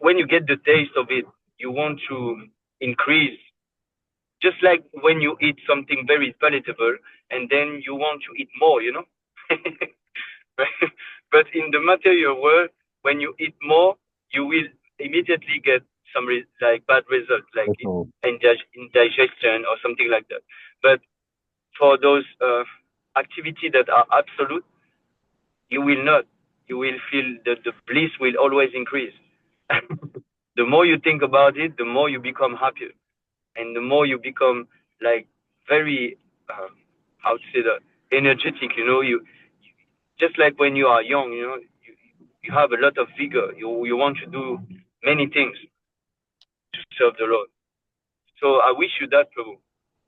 when you get the taste of it, you want to increase, just like when you eat something very palatable and then you want to eat more, But in the material world, when you eat more, you will immediately get some like bad results, like indigestion or something like that. But for those activities that are absolute, you will not. You will feel that the bliss will always increase. The more you think about it, the more you become happier, and the more you become like very, how to say that, energetic. You just like when you are young. You have a lot of vigor. You want to do many things to serve the Lord. So I wish you that, Prabhu.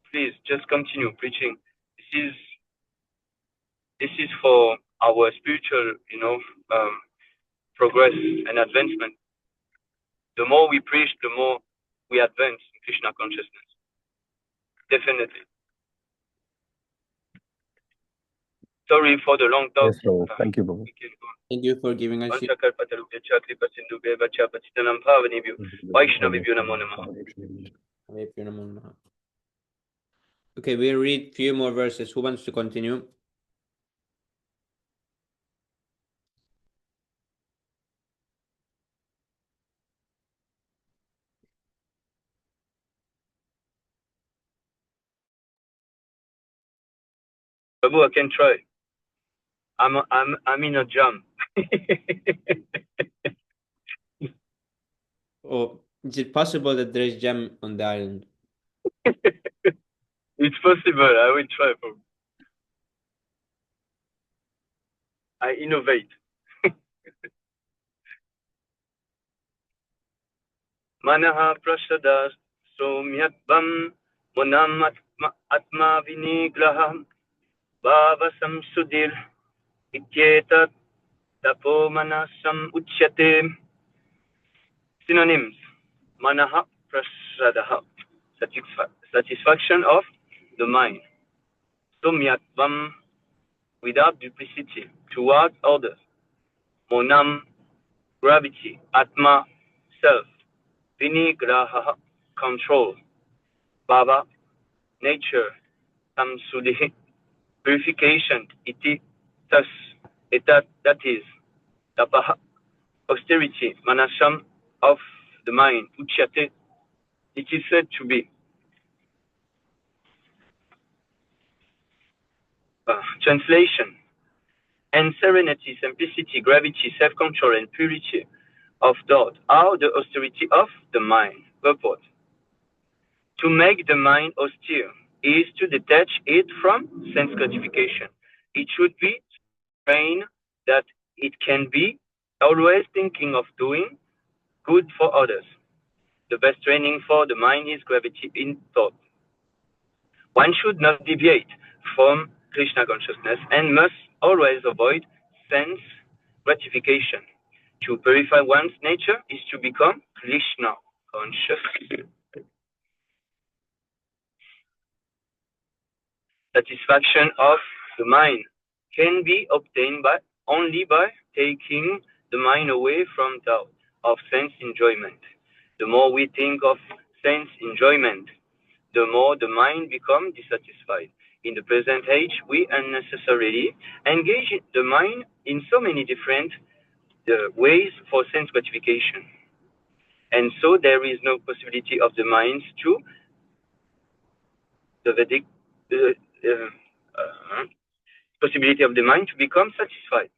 Please just continue preaching. This is for our spiritual, progress and advancement. The more we preach, the more we advance in Krishna consciousness. Definitely. Sorry for the long talk. Yes, Prabhu. Thank you, Prabhu. Thank you for giving us your Okay, we'll read few more verses. Who wants to continue? Prabhu, I can try. I'm in a jam. Oh, is it possible that there is jam on the island? It's possible. I will try, Prabhu. I innovate. Manaha prasadas somyatvam monam atma vinigraham Bhavasam Sudil Ityetat Tapomanasam Uchyate. Synonyms: Manaha Prasadaha, satisfaction of the mind. Somyatvam, without duplicity, towards others. Monam, gravity. Atma, self. Vinigraha, control. Bhava, nature. Samsudhi, purification. Iti, thus. Etat, that is. Tapaha, austerity. Manasam, of the mind. Uchyate, it is said to be. Translation: and serenity, simplicity, gravity, self-control, and purity of thought are the austerity of the mind. Purport: to make the mind austere is to detach it from sense gratification. It should be trained that it can be always thinking of doing good for others. The best training for the mind is gravity in thought. One should not deviate from Krishna consciousness and must always avoid sense gratification. To purify one's nature is to become Krishna conscious. Satisfaction of the mind can be obtained only by taking the mind away from doubt of sense enjoyment. The more we think of sense enjoyment, the more the mind becomes dissatisfied. In the present age, we unnecessarily engage the mind in so many different ways for sense gratification. And so there is no possibility of the mind to the Vedic possibility of the mind to become satisfied.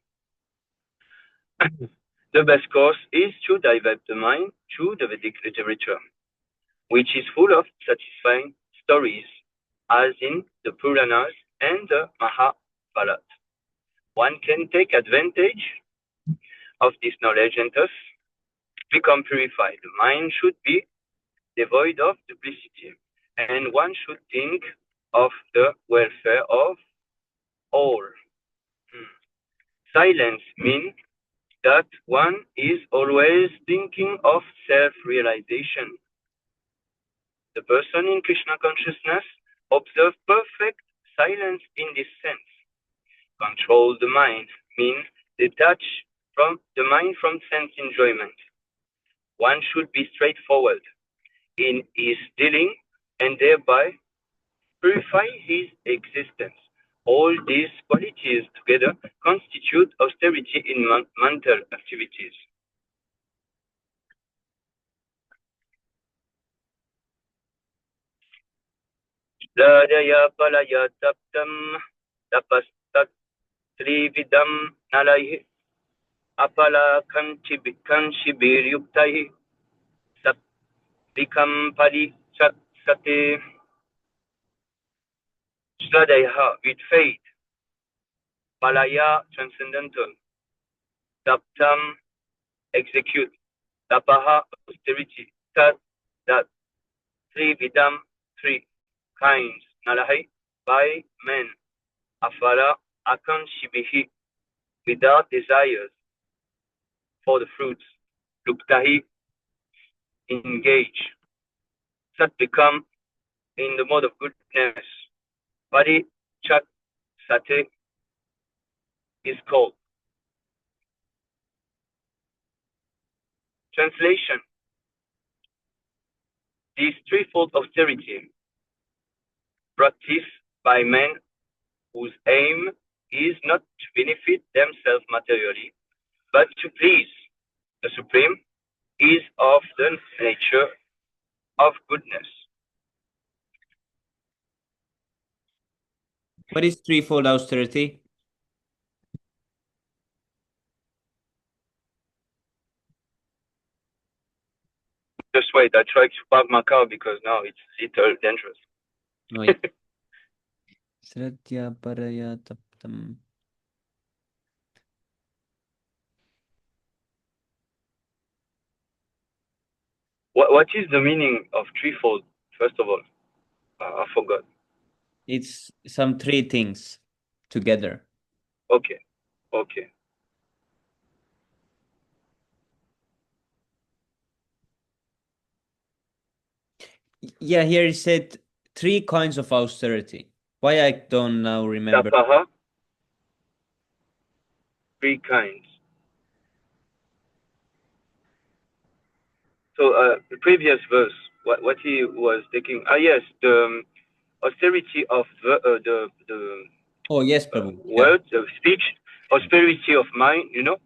The best course is to divert the mind to the Vedic literature, which is full of satisfying stories, as in the Puranas and the Mahabharata. One can take advantage of this knowledge and thus become purified. The mind should be devoid of duplicity, and one should think of the welfare of all. Silence means that one is always thinking of self-realization. The person in Krishna consciousness observes perfect silence in this sense. Control the mind means detach from the mind from sense enjoyment. One should be straightforward in his dealing and thereby purify his existence. All these qualities together constitute austerity in mental activities. Ladaya palaya taptam tapastat trividam nalai apala kanchibir yuktai satvikam pali sate. Shraddha, with faith. Palaya, transcendental. Taptam, execute. Tapaha, austerity. Tat, that. Trividam, three kinds. Nalahai, by men. Afala, akanshibihi, without desires for the fruits. Luktahi, engage. Sat, become in the mode of goodness. Pari, chat, sate, is called. Translation: this threefold austerity practiced by men whose aim is not to benefit themselves materially, but to please the Supreme, is of the nature of goodness. What is threefold austerity? Just wait, I tried to park my car because now it's a little dangerous. Oh, yeah. Sratya paraya taptam. What is the meaning of threefold, first of all? I forgot. It's some three things. together. Okay. Okay. Yeah, here it said 3 kinds of austerity. Why I don't now remember. Tapaha, 3 kinds. So the previous verse, what he was taking. Yes, the austerity of the Oh yes, Prabhu. words, of speech, austerity of mind. You know,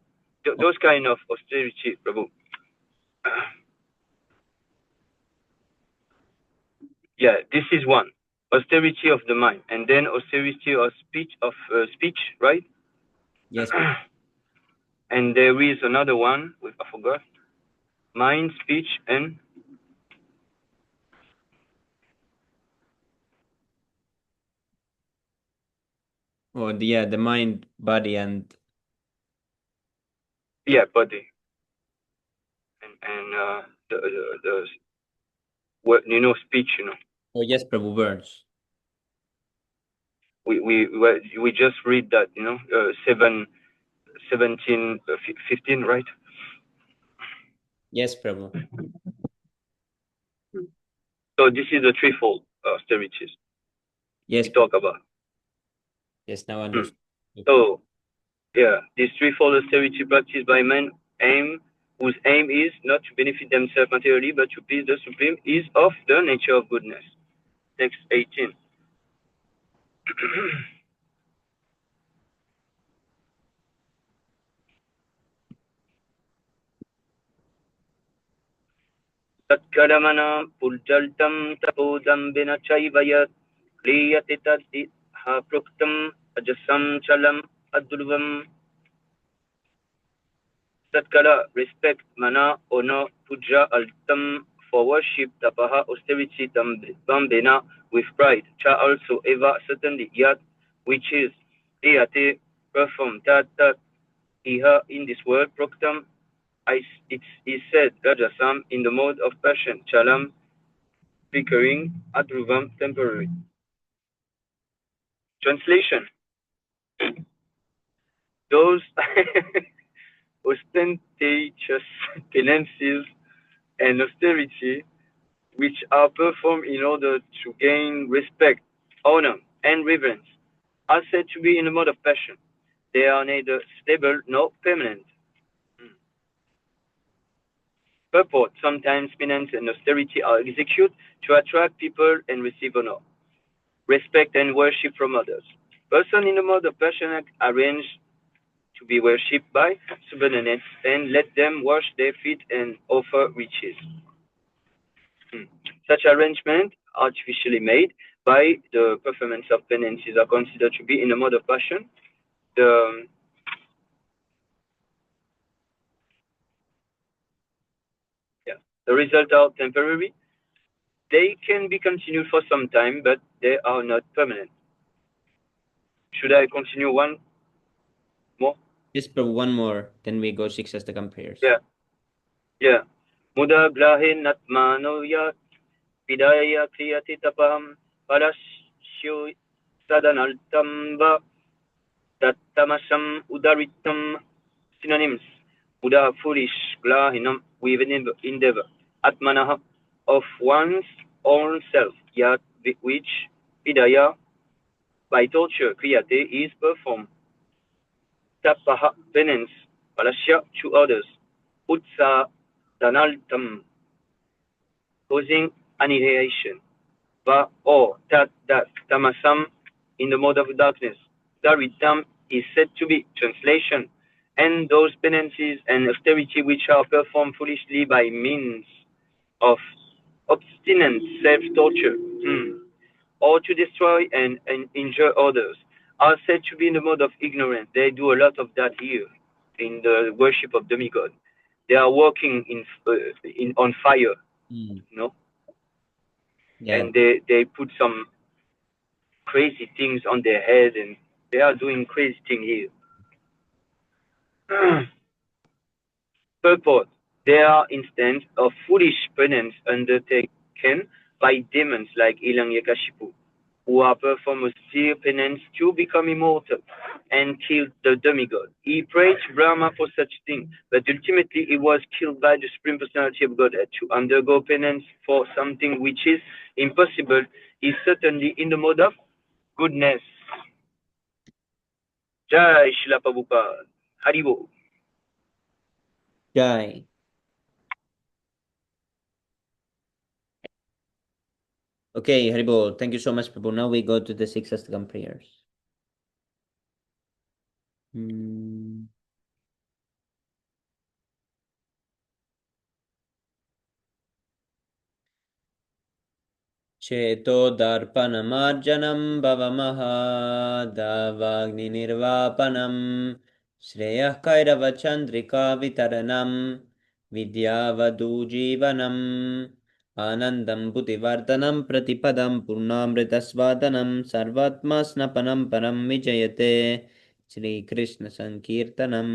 those kind of austerity, Prabhu. Yeah, this is one. Austerity of the mind, and then austerity of speech, right? Yes. And there is another one, I forgot. Mind, speech, and Oh the mind, body, and body, and the word, speech. oh yes, Prabhu, words. We just read that, 17, 15, right? Yes, Prabhu. So this is the threefold austerities Yes. we talk about. Yes, now I understand. So, yeah, this threefold austerity practiced by men whose aim is not to benefit themselves materially, but to please the Supreme, is of the nature of goodness. Text 18. Tatkalamana puljaltam tapodambina chaivayat kliyate taddi ha pruktam ajasam chalam adruvam. Tatkala, respect, mana, honor, puja, altam, for worship, tapaha, austerity, bambena, with pride. Cha also, eva, certainly, yat, which is, iyate, perform, tat, iha, in this world, proktam, it is said, rajasam, in the mode of passion, chalam, flickering, adruvam, temporary. Translation. Those ostentatious penances and austerity which are performed in order to gain respect, honor, and reverence, are said to be in a mode of passion. They are neither stable nor permanent. Purport: sometimes penance and austerity are executed to attract people and receive honor, respect, and worship from others. Person in a mode of passion arrange to be worshipped by subordinates and let them wash their feet and offer riches. Such arrangements, artificially made by the performance of penances, are considered to be in a mode of passion. The results are temporary. They can be continued for some time, but they are not permanent. Should I continue one more? Just for one more, then we go 6 as the compares. Yeah. Muda glahe natmano yat pidaya kriyati tapam palasyo sadanaltamba tattamasam udaritam. Synonyms: Buddha, foolish, glahinam, with endeavor, atmanaha, of one's own self, yat, which, vidaya, by torture, kriyate, is performed, tapaha, penance, palasya, to others, utsa, danaltam, causing annihilation, va, or, that, tamasam, in the mode of darkness, daritam, is said to be, translation, and those penances and austerity which are performed foolishly by means of obstinate self-torture, or to destroy and injure others, are said to be in the mode of ignorance. They do a lot of that here in the worship of demigod. They are working on fire, Yeah. and they put some crazy things on their head, and they are doing crazy things here. Purport: there are instances of foolish penance undertaken by demons like Hiranyakashipu. who performed austere penance to become immortal and killed the demigod. He prayed to Brahma for such thing, but ultimately he was killed by the Supreme Personality of Godhead. To undergo penance for something which is impossible is certainly in the mode of goodness. Jai Srila Prabhupada. Haribo. Jai. Okay, Haribol, thank you so much, Prabhu. Now we go to the 6 Astakam prayers. चेतोदर्पणमार्जनं भवमहादावाग्निर्वापनं श्रेयः कैरवचन्द्रिकावितरणं विद्यावधूजीवनम् आनन्दं बुद्धिवर्धनं प्रतिपदं पूर्णामृतस्वादनं सर्वात्मस्नपनं परं विजयते श्रीकृष्णसङ्कीर्तनम्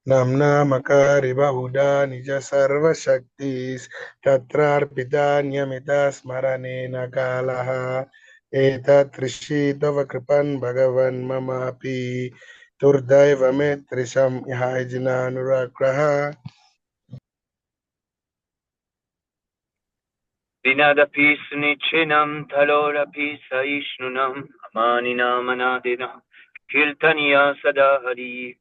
नाम्नामकारि बहुधा निज सर्वशक्तिस् तत्रार्पितान्यमिता स्मरणेन कालः एतत् ऋषितव कृपन् भगवन् ममापि दुर्दैवमेत्रिशं ह्यजिनानुराग्रह Vinadapi sunichinam talorapi saishnunam amaninamanadina kirtaniya sadahari.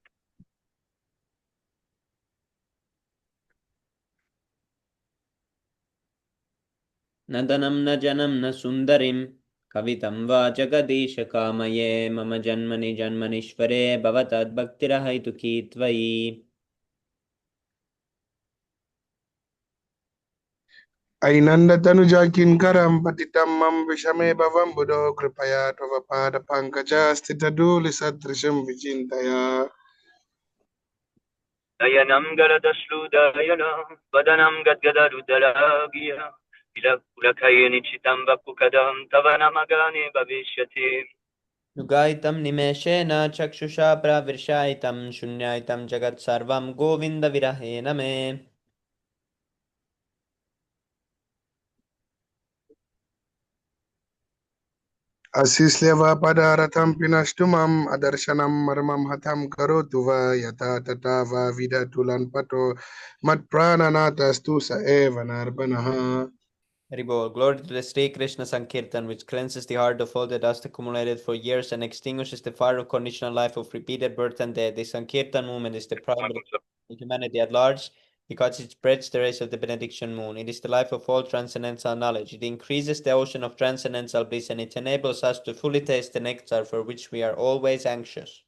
न धनं न जनं न सुन्दरीं कवितं वा जगदीशकामये मम जन्मनि जन्मनीश्वरे भवतद्भक्तिरहैतुकी त्वयि ऐनन्दतनुजा किङ्करं पतितं मम विषमे भवं बुधो कृपया तव पादपङ्कजस्थितधूलिसदृशं विचिन्तया Dayanam galadashludayana vadanam gadgadarudalagiya Ulakayani chitam vakukadam tavanamagane bhavishyate. युगायितं निमेषेण चक्षुषा प्रविर्षायितं शून्यायितं जगत्सर्वं गोविन्दविरहेण मे अशिश्ल्यवापदारथं पिनष्टुमम् अदर्शनं मर्मं हतं करोतु वा यथा तथा वा विदतुलन्पतो मत्प्राणनाथस्तु स एव नर्बनः Haribol, glory to the Sri Krishna Sankirtan, which cleanses the heart of all the dust accumulated for years and extinguishes the fire of conditional life of repeated birth and death. The Sankirtan movement is the proud of humanity at large because it spreads the rays of the benediction moon. It is the life of all transcendental knowledge. It increases the ocean of transcendental bliss and it enables us to fully taste the nectar for which we are always anxious.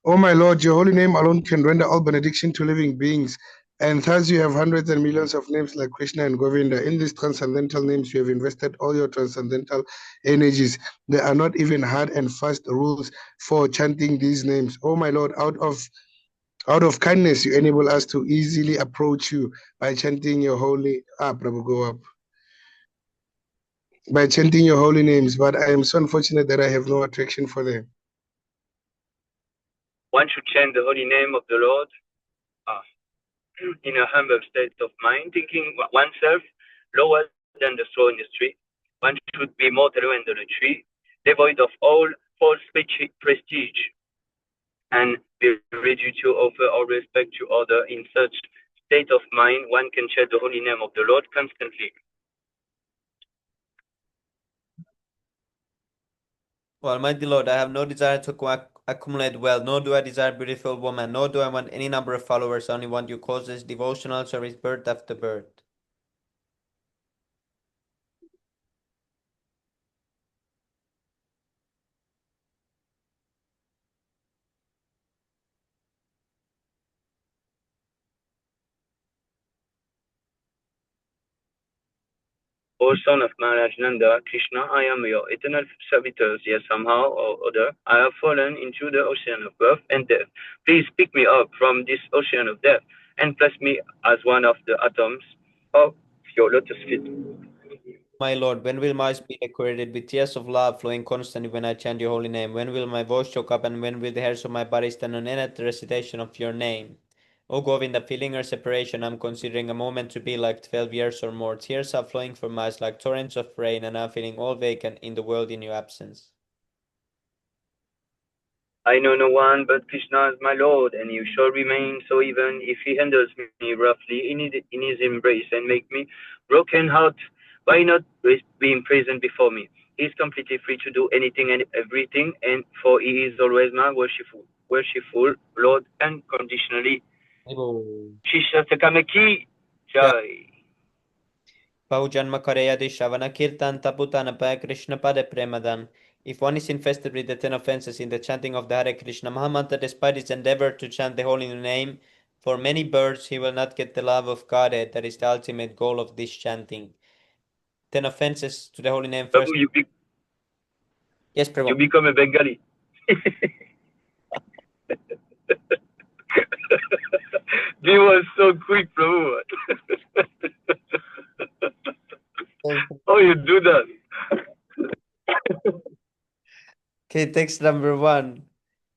O my Lord, your holy name alone can render all benediction to living beings. And thus you have hundreds and millions of names like Krishna and Govinda. In these transcendental names, you have invested all your transcendental energies. There are not even hard and fast rules for chanting these names. O my Lord, out of kindness, you enable us to easily approach you by chanting your holy Prabhu, go up. By chanting your holy names, but I am so unfortunate that I have no attraction for them. One should chant the holy name of the Lord in a humble state of mind, thinking oneself lower than the straw in the tree. One should be mortal under the tree, devoid of all false prestige, and be ready to offer all respect to others. In such state of mind, one can chant the holy name of the Lord constantly. Almighty Lord, I have no desire to accumulate wealth, nor do I desire beautiful woman, nor do I want any number of followers. I only want you causes devotional service birth after birth. O son of Maharaj Nanda, Krishna, I am your eternal servitor, yet somehow or other I have fallen into the ocean of birth and death. Please pick me up from this ocean of death and place me as one of the atoms of your lotus feet. My Lord, when will my eyes be decorated with tears of love flowing constantly when I chant your holy name? When will my voice choke up and when will the hairs of my body stand on end at the recitation of your name? O Govinda, feeling our separation, I'm considering a moment to be like 12 years or more. Tears are flowing from my eyes like torrents of rain, and I'm feeling all vacant in the world in your absence. I know no one but Krishna is my Lord, and you shall remain so even if he handles me roughly in his embrace and make me broken heart by not being present before me. He is completely free to do anything and everything, and for he is always my worshipful Lord unconditionally. Shisha Sakamaki Jai. Bahujanma Kareyadi Shavana Kirtan Taputana Paya Krishna Pada Premadan. If one is infested with the 10 offenses in the chanting of the Hare Krishna Mahamantra, despite his endeavor to chant the holy name for many birds, he will not get the love of Godhead. That is the ultimate goal of this chanting. 10 offenses to the holy name first. Prabhu, Yes, you Prabhu. become a Bengali. He was so quick, Prabhu. Oh, you do that. Okay, text number 1.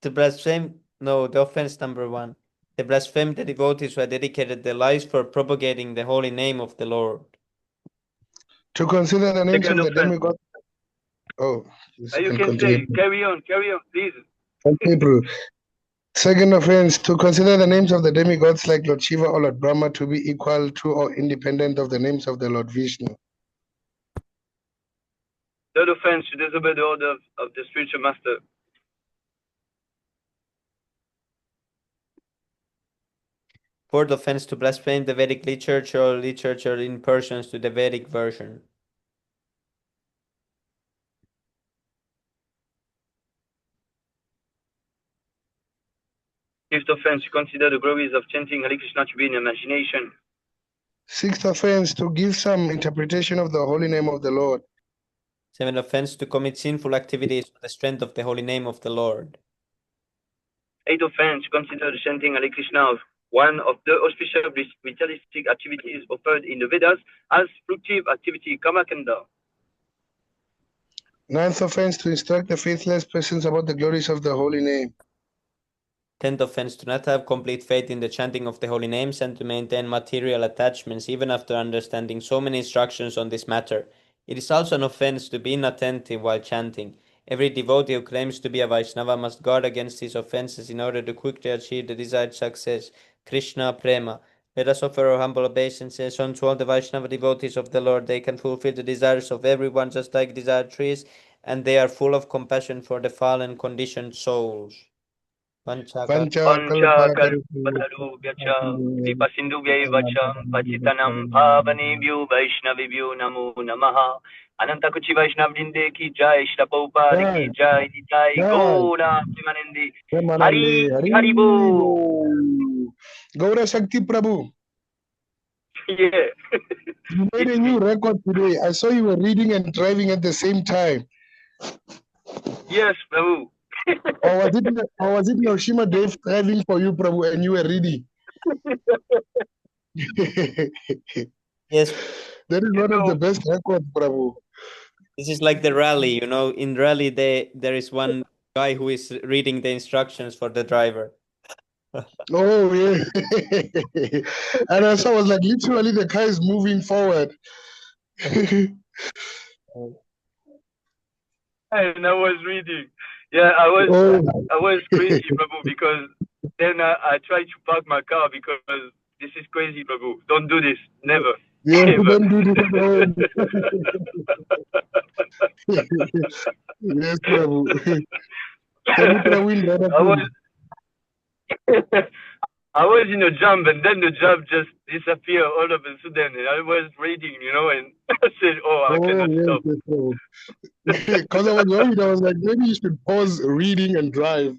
To blaspheme, no, the offense number 1. They blasphemed the devotees who had dedicated their lives for propagating the holy name of the Lord. To consider the names Second of the offense. demigod. Oh, yes, You can continue. say, carry on, please. Okay, bro. Second offense, to consider the names of the demigods like Lord Shiva or Lord Brahma to be equal to or independent of the names of the Lord Vishnu. Third offense, to disobey the order of the spiritual master. Fourth offense, to blaspheme the Vedic literature or literature in Persians to the Vedic version. Fifth offense, to consider the glories of chanting Hare Krishna to be in imagination. Sixth offense, to give some interpretation of the holy name of the Lord. Seventh offense, to commit sinful activities for the strength of the holy name of the Lord. Eighth offense, to consider the chanting Hare Krishna of one of the auspicious ritualistic activities offered in the Vedas as fructive activity, Kamakanda. Ninth offense, to instruct the faithless persons about the glories of the holy name. 10th offense, to not have complete faith in the chanting of the holy names and to maintain material attachments even after understanding so many instructions on this matter. It is also an offense to be inattentive while chanting. Every devotee who claims to be a Vaishnava must guard against these offenses in order to quickly achieve the desired success. Krishna Prema. Let us offer our humble obeisances unto all the Vaishnava devotees of the Lord. They can fulfill the desires of everyone just like desired trees, and they are full of compassion for the fallen conditioned souls. Pancha Pancha kalpatarubhyacha vipasindubhyaivacha pachitanam bhavanebhyo vaishnavibhyo namo namaha. Anantakuchi Vaishnavjinde ki jai, Shila Prabhupada ki jai, Nitai Gaura Premanandi. Hari Bo. Gaura Shakti Prabhu. Yeah. You made a new record today. I saw you were reading and driving at the same time. Yes, Prabhu. Or was it Yoshima Dave driving for you, Prabhu, and you were reading? Yes. That is one of the best records, Prabhu. This is like the rally, you know. In rally, there is one guy who is reading the instructions for the driver. Oh, yeah. And I was like, literally, the car is moving forward. And I was reading. Yeah, I was crazy, Prabhu, because then I tried to park my car because this is crazy, Prabhu. Don't do this. Never. Yeah, Ever. don't do this at home. Yes, Prabhu. Can you, Prabhu, I was in a jump, and then the jump just disappeared all of a sudden. And I was reading, and I said, "Oh, I cannot stop." Because I was worried. I was like, maybe you should pause reading and drive.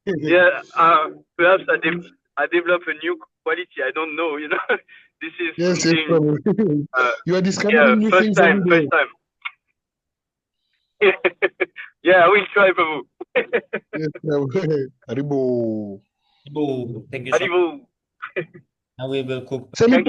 Yeah, perhaps I develop a new quality. I don't know. This is something. You are discovering new things every day. First time. Yeah, I will try, Prabhu. Yes, Prabhu. Haribo. Thank you so much. Now we will cook. Thank you.